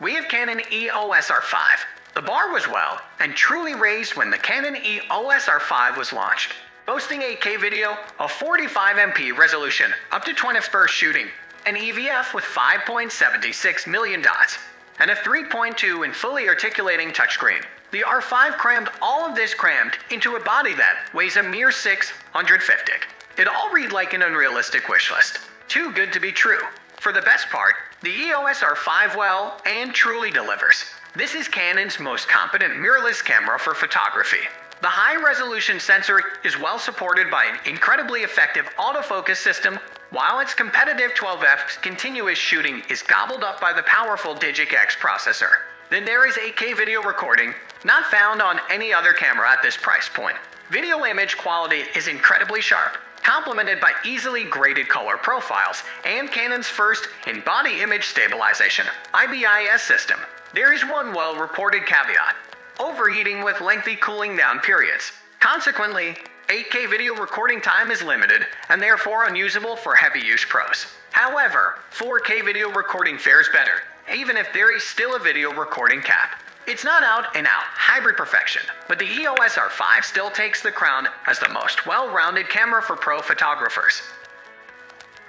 we have Canon EOS R5. The bar was well and truly raised when the Canon EOS R5 was launched, boasting 8K video, a 45MP resolution, up to 20 FPS shooting, an EVF with 5.76 million dots, and a 3.2 in fully articulating touchscreen. The R5 crammed all of this into a body that weighs a mere 650. It all read like an unrealistic wish list. Too good to be true. For the best part, the EOS R5 well and truly delivers. This is Canon's most competent mirrorless camera for photography. The high-resolution sensor is well supported by an incredibly effective autofocus system, while its competitive 12fps continuous shooting is gobbled up by the powerful Digic X processor. Then there is 8K video recording, not found on any other camera at this price point. Video image quality is incredibly sharp, complemented by easily graded color profiles and Canon's first in-body image stabilization (IBIS) system. There is one well-reported caveat: overheating with lengthy cooling down periods. Consequently, 8K video recording time is limited and therefore unusable for heavy-use pros. However, 4K video recording fares better, even if there is still a video recording cap. It's not out-and-out hybrid perfection, but the EOS R5 still takes the crown as the most well-rounded camera for pro photographers.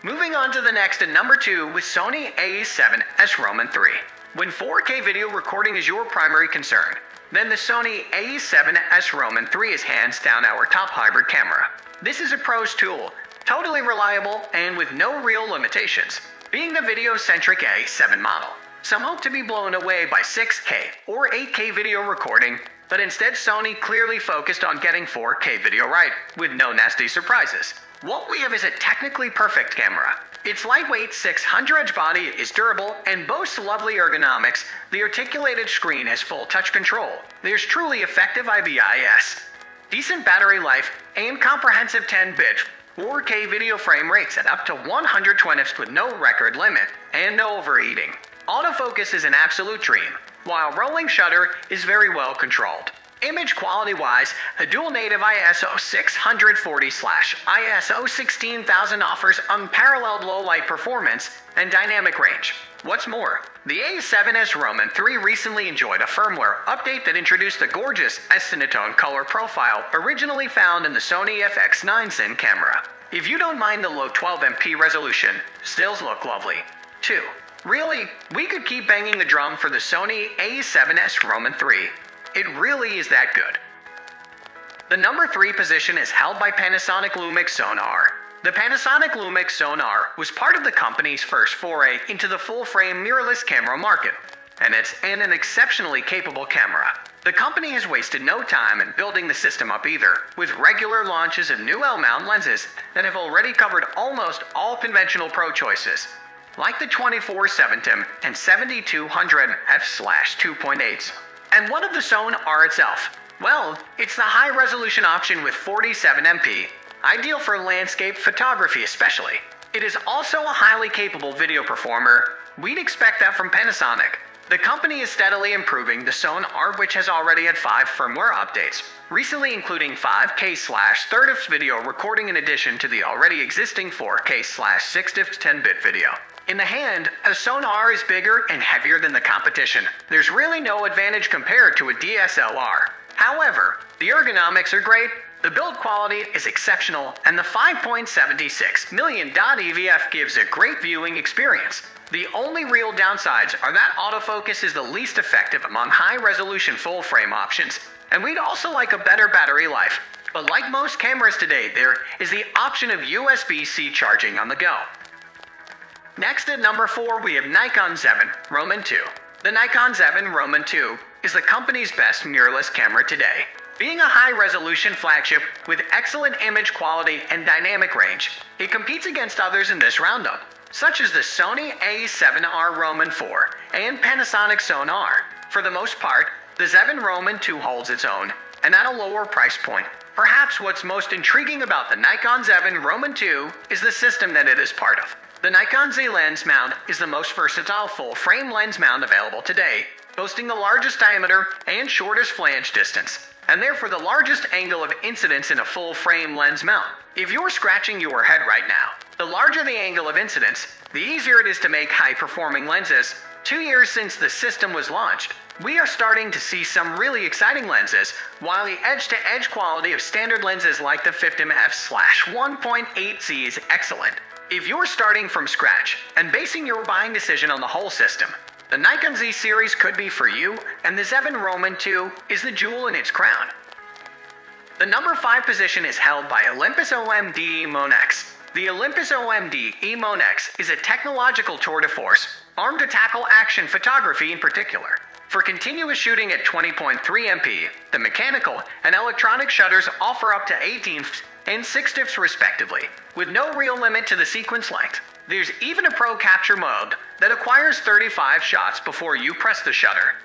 Moving on to the next at number 2 with Sony a7S Roman III. When 4K video recording is your primary concern, then the Sony a7S Roman III is hands down our top hybrid camera. This is a pro's tool, totally reliable and with no real limitations, being the video-centric A7 model. Some hope to be blown away by 6K or 8K video recording, but instead Sony clearly focused on getting 4K video right, with no nasty surprises. What we have is a technically perfect camera. Its lightweight 600-inch body is durable and boasts lovely ergonomics. The articulated screen has full touch control. There's truly effective IBIS, decent battery life, and comprehensive 10-bit 4K video frame rates at up to 120 fps with no record limit and no overheating. Autofocus is an absolute dream, while rolling shutter is very well controlled. Image quality-wise, a dual native ISO 640/ISO 16000 offers unparalleled low-light performance and dynamic range. What's more, the A7S Roman III recently enjoyed a firmware update that introduced the gorgeous S-Cinetone color profile originally found in the Sony FX9 Cin camera. If you don't mind the low 12MP resolution, stills look lovely, too. Really, we could keep banging the drum for the Sony a7S Roman III. It really is that good. The number 3 position is held by Panasonic Lumix Sonar. The Panasonic Lumix Sonar was part of the company's first foray into the full-frame mirrorless camera market, and it's an exceptionally capable camera. The company has wasted no time in building the system up either, with regular launches of new L-mount lenses that have already covered almost all conventional pro choices, like the 24-70 and 7200 f/2.8s. And what of the Sonar itself? Well, it's the high-resolution option with 47MP, ideal for landscape photography especially. It is also a highly capable video performer. We'd expect that from Panasonic. The company is steadily improving the Sonar, which has already had 5 firmware updates, recently including 5K/30fps video recording in addition to the already existing 4K/60fps 10-bit video. In the hand, a Sonar is bigger and heavier than the competition. There's really no advantage compared to a DSLR. However, the ergonomics are great, the build quality is exceptional, and the 5.76 million dot EVF gives a great viewing experience. The only real downsides are that autofocus is the least effective among high-resolution full-frame options, and we'd also like a better battery life. But like most cameras today, there is the option of USB-C charging on the go. Next at number 4 we have Nikon Z7 Roman II. The Nikon Z7 Roman II is the company's best mirrorless camera today. Being a high-resolution flagship with excellent image quality and dynamic range, it competes against others in this roundup, such as the Sony a7R Roman IV and Panasonic Sonar. For the most part, the Z7 Roman II holds its own, and at a lower price point. Perhaps what's most intriguing about the Nikon Z7 Roman II is the system that it is part of. The Nikon Z lens mount is the most versatile full-frame lens mount available today, boasting the largest diameter and shortest flange distance, and therefore the largest angle of incidence in a full-frame lens mount. If you're scratching your head right now, the larger the angle of incidence, the easier it is to make high-performing lenses, 2 years since the system was launched, we are starting to see some really exciting lenses, while the edge-to-edge quality of standard lenses like the 50mm/1.8Z is excellent. If you're starting from scratch and basing your buying decision on the whole system, the Nikon Z series could be for you, and the Z7 Roman II is the jewel in its crown. The number 5 position is held by Olympus OMD E-Monex. The Olympus OMD E-Monex is a technological tour de force, armed to tackle action photography in particular. For continuous shooting at 20.3 MP, the mechanical and electronic shutters offer up to 18ths and 6ths respectively, with no real limit to the sequence length. There's even a pro capture mode that acquires 35 shots before you press the shutter,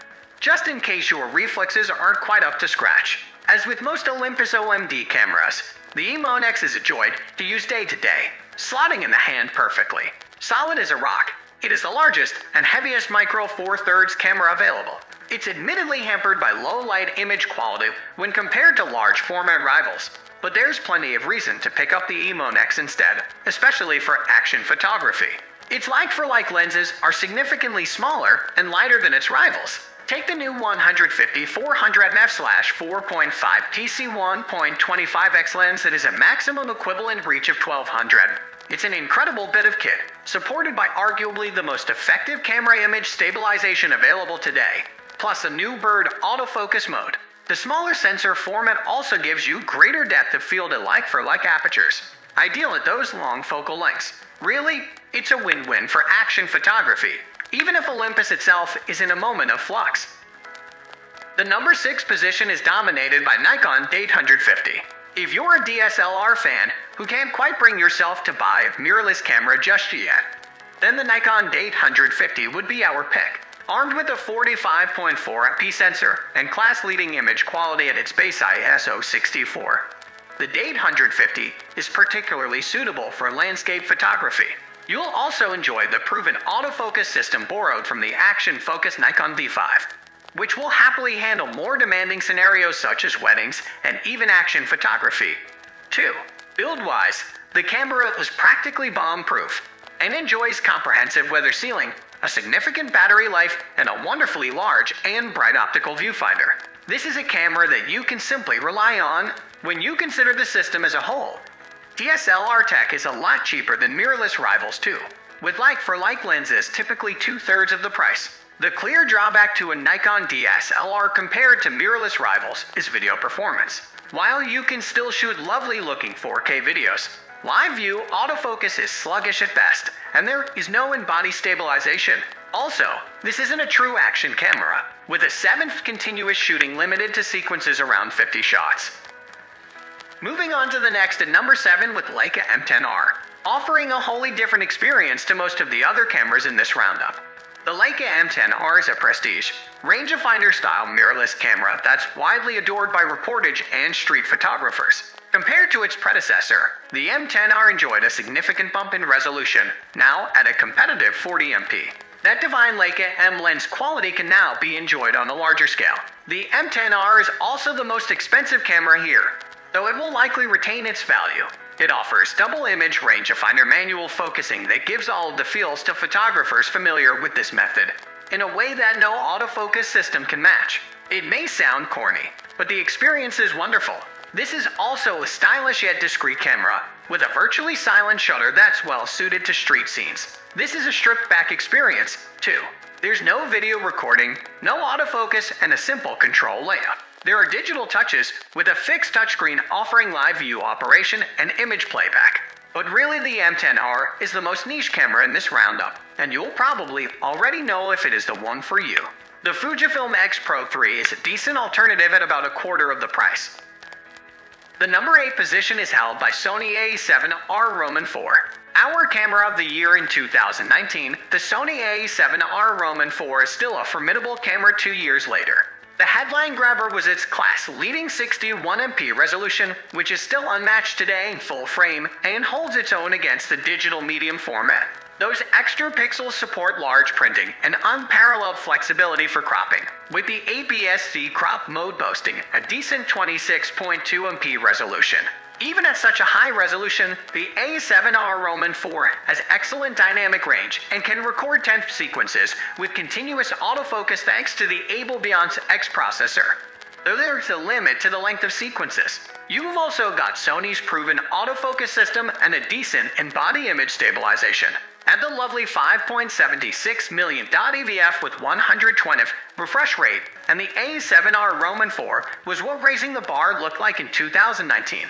just in case your reflexes aren't quite up to scratch. As with most Olympus OMD cameras, the E-Monex is a joy to use day to day, slotting in the hand perfectly. Solid as a rock, it is the largest and heaviest micro Four Thirds camera available. It's admittedly hampered by low light image quality when compared to large format rivals, but there's plenty of reason to pick up the E-Monex instead, especially for action photography. Its like-for-like lenses are significantly smaller and lighter than its rivals. Take the new 150-400 f/4.5 TC1.25x lens that is a maximum equivalent reach of 1200. It's an incredible bit of kit, supported by arguably the most effective camera image stabilization available today, plus a new bird autofocus mode. The smaller sensor format also gives you greater depth of field at like-for-like apertures, ideal at those long focal lengths. Really, it's a win-win for action photography, even if Olympus itself is in a moment of flux. The number 6 position is dominated by Nikon D850. If you're a DSLR fan who can't quite bring yourself to buy a mirrorless camera just yet, then the Nikon D850 would be our pick. Armed with a 45.4 MP sensor and class-leading image quality at its base ISO 64, the D850 is particularly suitable for landscape photography. You'll also enjoy the proven autofocus system borrowed from the action-focused Nikon D5, which will happily handle more demanding scenarios such as weddings and even action photography. 2. Build-wise, the camera is practically bomb-proof and enjoys comprehensive weather sealing, a significant battery life, and a wonderfully large and bright optical viewfinder. This is a camera that you can simply rely on when you consider the system as a whole. DSLR tech is a lot cheaper than mirrorless rivals too, with like-for-like lenses typically 2/3 of the price. The clear drawback to a Nikon DSLR compared to mirrorless rivals is video performance. While you can still shoot lovely-looking 4K videos, live view autofocus is sluggish at best, and there is no in-body stabilization. Also, this isn't a true action camera, with a 7th continuous shooting limited to sequences around 50 shots. Moving on to the next at number 7 with Leica M10R, offering a wholly different experience to most of the other cameras in this roundup. The Leica M10R is a prestige, rangefinder-style mirrorless camera that's widely adored by reportage and street photographers. Compared to its predecessor, the M10R enjoyed a significant bump in resolution, now at a competitive 40 MP. That divine Leica M lens quality can now be enjoyed on a larger scale. The M10R is also the most expensive camera here, though it will likely retain its value. It offers double image rangefinder manual focusing that gives all of the feels to photographers familiar with this method, in a way that no autofocus system can match. It may sound corny, but the experience is wonderful. This is also a stylish yet discreet camera, with a virtually silent shutter that's well suited to street scenes. This is a stripped back experience, too. There's no video recording, no autofocus, and a simple control layout. There are digital touches, with a fixed touchscreen offering live view operation and image playback. But really the M10R is the most niche camera in this roundup, and you'll probably already know if it is the one for you. The Fujifilm X Pro 3 is a decent alternative at about a quarter of the price. The number 8 position is held by Sony a7R Roman IV. Our camera of the year in 2019, the Sony a7R Roman IV is still a formidable camera 2 years later. The headline grabber was its class-leading 61 MP resolution, which is still unmatched today in full frame and holds its own against the digital medium format. Those extra pixels support large printing and unparalleled flexibility for cropping, with the APS-C crop mode boasting a decent 26.2 MP resolution. Even at such a high resolution, the A7R Roman 4 has excellent dynamic range and can record 10 sequences with continuous autofocus thanks to the AbleBeyond X processor. Though there's a limit to the length of sequences. You've also got Sony's proven autofocus system and a decent in-body image stabilization. Add the lovely 5.76 million .EVF with 120 refresh rate, and the A7R Roman 4 was what raising the bar looked like in 2019.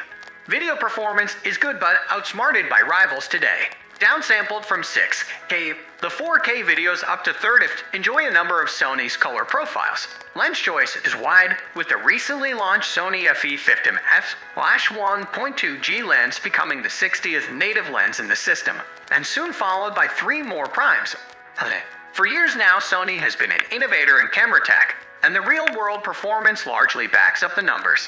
Video performance is good but outsmarted by rivals today. Downsampled from 6K, the 4K videos up to 30 enjoy a number of Sony's color profiles. Lens choice is wide, with the recently launched Sony FE50 f/1.2G lens becoming the 60th native lens in the system, and soon followed by 3 more primes. For years now, Sony has been an innovator in camera tech, and the real-world performance largely backs up the numbers.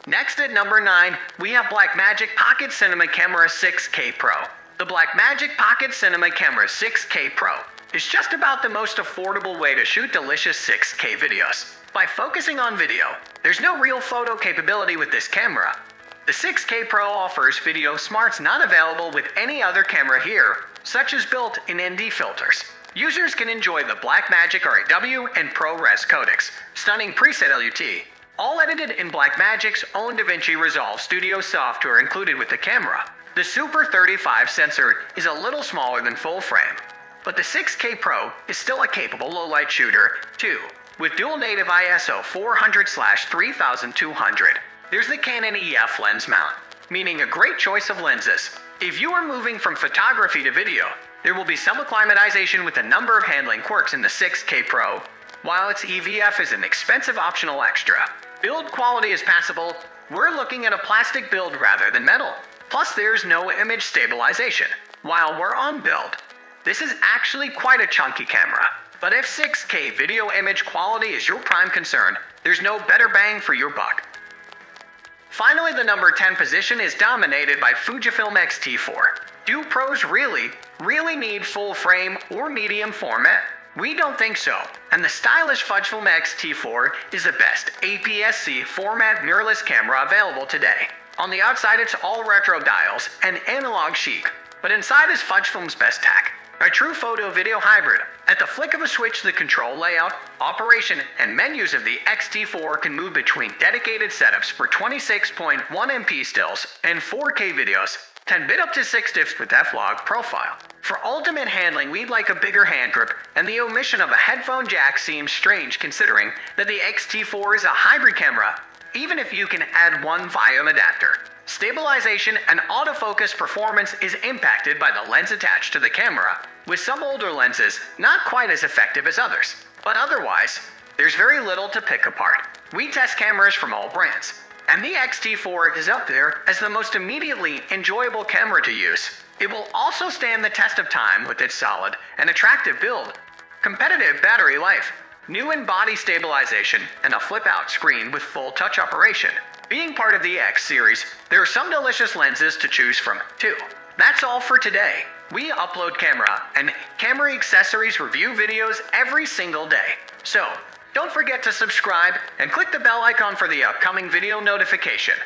Next at number 9, we have Blackmagic Pocket Cinema Camera 6K Pro. The Blackmagic Pocket Cinema Camera 6K Pro is just about the most affordable way to shoot delicious 6K videos. By focusing on video, there's no real photo capability with this camera. The 6K Pro offers video smarts not available with any other camera here, such as built-in ND filters. Users can enjoy the Blackmagic RAW and ProRes codecs, stunning preset LUT, all edited in Blackmagic's own DaVinci Resolve Studio software included with the camera. The Super 35 sensor is a little smaller than full frame, but the 6K Pro is still a capable low-light shooter, too. With dual native ISO 400/3200, there's the Canon EF lens mount, meaning a great choice of lenses. If you are moving from photography to video, there will be some acclimatization with a number of handling quirks in the 6K Pro, while its EVF is an expensive optional extra. Build quality is passable. We're looking at a plastic build rather than metal. Plus, there's no image stabilization. While we're on build, this is actually quite a chunky camera. But if 6K video image quality is your prime concern, there's no better bang for your buck. Finally, the number 10 position is dominated by Fujifilm X-T4. Do pros really need full frame or medium format? We don't think so, and the stylish Fujifilm X-T4 is the best APS-C format mirrorless camera available today. On the outside, it's all retro dials and analog chic, but inside is Fujifilm's best tech, a true photo-video hybrid. At the flick of a switch, the control layout, operation, and menus of the X-T4 can move between dedicated setups for 26.1 MP stills and 4K videos, 10-bit up to 6 diffs with F-Log profile. For ultimate handling, we'd like a bigger hand grip, and the omission of a headphone jack seems strange considering that the X-T4 is a hybrid camera, even if you can add one via an adapter. Stabilization and autofocus performance is impacted by the lens attached to the camera, with some older lenses not quite as effective as others. But otherwise, there's very little to pick apart. We test cameras from all brands, and the X-T4 is up there as the most immediately enjoyable camera to use. It will also stand the test of time with its solid and attractive build, competitive battery life, new in-body stabilization, and a flip-out screen with full touch operation. Being part of the X series, there are some delicious lenses to choose from, too. That's all for today. We upload camera and camera accessories review videos every single day. So, don't forget to subscribe and click the bell icon for the upcoming video notification.